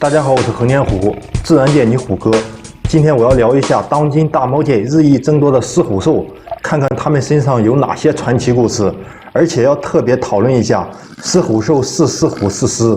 大家好，我是何年虎，自然界你虎哥。今天我要聊一下当今大猫界日益增多的狮虎兽，看看它们身上有哪些传奇故事，而且要特别讨论一下狮虎兽是狮虎是狮。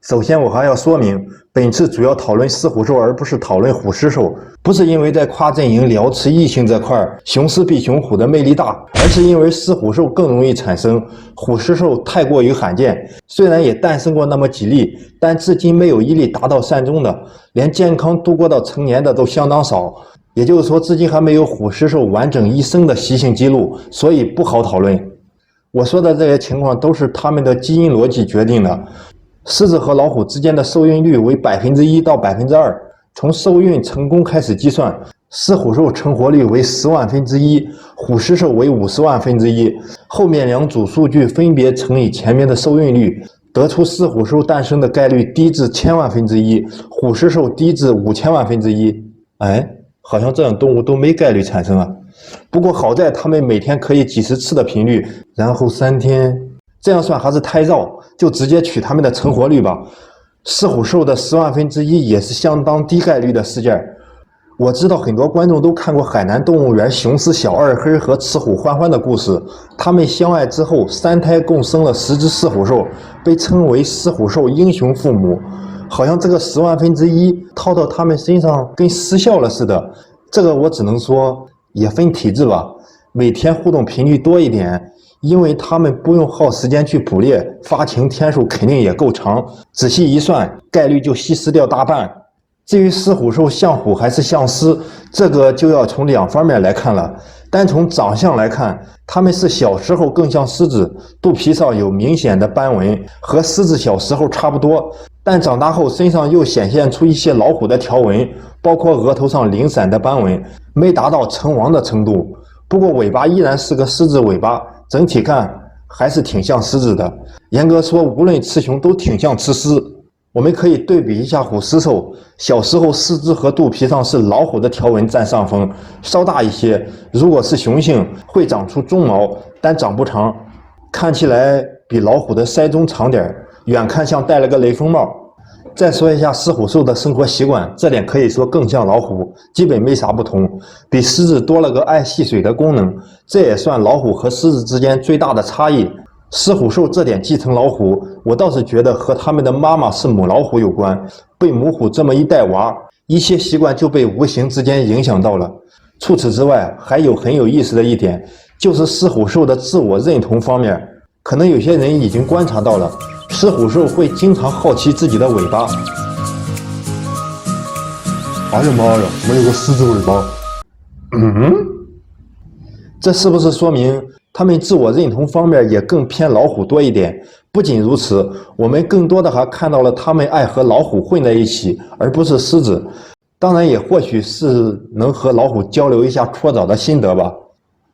首先，我还要说明，本次主要讨论狮虎兽，而不是讨论虎狮兽。不是因为在跨阵营聊吃异性这块雄狮比雄虎的魅力大，而是因为狮虎兽更容易产生，虎狮兽太过于罕见。虽然也诞生过那么几例，但至今没有一例达到善终的，连健康度过到成年的都相当少。也就是说，至今还没有虎狮兽完整一生的习性记录，所以不好讨论。我说的这些情况都是它们的基因逻辑决定的。狮子和老虎之间的受孕率为1%到2%，从受孕成功开始计算，狮虎兽成活率为10万分之一，虎狮兽为50万分之一。后面两组数据分别乘以前面的受孕率，得出狮虎兽诞生的概率低至1000万分之一，虎狮兽低至5000万分之一。好像这种动物都没概率产生啊。不过好在它们每天可以几十次的频率，然后3天，这样算还是太绕，就直接取它们的成活率吧。狮虎兽的10万分之一也是相当低概率的事件。我知道很多观众都看过海南动物园雄狮小二黑和雌虎欢欢的故事，他们相爱之后3胎共生了10只狮虎兽，被称为狮虎兽英雄父母。好像这个10万分之一套到他们身上跟失效了似的，这个我只能说也分体质吧，每天互动频率多一点，因为他们不用耗时间去捕猎，发情天数肯定也够长，仔细一算，概率就稀释掉大半。至于狮虎兽像虎还是像狮，这个就要从2方面来看了。单从长相来看，它们是小时候更像狮子，肚皮上有明显的斑纹，和狮子小时候差不多，但长大后身上又显现出一些老虎的条纹，包括额头上零散的斑纹，没达到成王的程度。不过尾巴依然是个狮子尾巴，整体看还是挺像狮子的。严格说，无论雌雄都挺像雌狮。我们可以对比一下虎狮兽，小时候四肢和肚皮上是老虎的条纹占上风，稍大一些，如果是雄性会长出鬃毛，但长不长，看起来比老虎的腮中长点，远看像戴了个雷锋帽。再说一下狮虎兽的生活习惯，这点可以说更像老虎，基本没啥不同，比狮子多了个爱戏水的功能，这也算老虎和狮子之间最大的差异。狮虎兽这点继承老虎，我倒是觉得和他们的妈妈是母老虎有关，被母虎这么一带娃，一些习惯就被无形之间影响到了。除此之外，还有很有意思的一点，就是狮虎兽的自我认同方面，可能有些人已经观察到了，狮虎兽会经常好奇自己的尾巴。哎呀妈呀，怎么有个狮子尾巴？这是不是说明他们自我认同方面也更偏老虎多一点？不仅如此，我们更多的还看到了他们爱和老虎混在一起，而不是狮子。当然也或许是能和老虎交流一下搓澡的心得吧。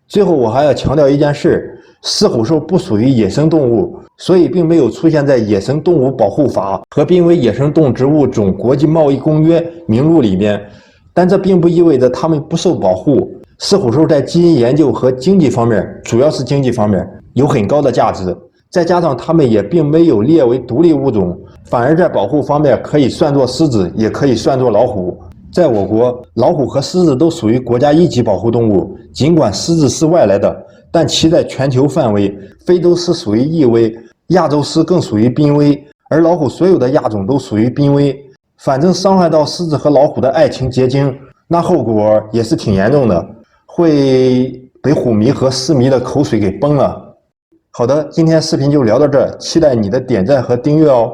最后我还要强调一件事，狮虎兽不属于野生动物，所以并没有出现在野生动物保护法和濒危野生动植物种国际贸易公约名录里面，但这并不意味着它们不受保护。狮虎兽在基因研究和经济方面，主要是经济方面有很高的价值，再加上它们也并没有列为独立物种，反而在保护方面可以算作狮子，也可以算作老虎。在我国，老虎和狮子都属于国家1级保护动物，尽管狮子是外来的，但其在全球范围，非洲狮属于易危，亚洲狮更属于濒危，而老虎所有的亚种都属于濒危。反正伤害到狮子和老虎的爱情结晶，那后果也是挺严重的，会被虎迷和狮迷的口水给崩了。好的，今天视频就聊到这儿，期待你的点赞和订阅哦。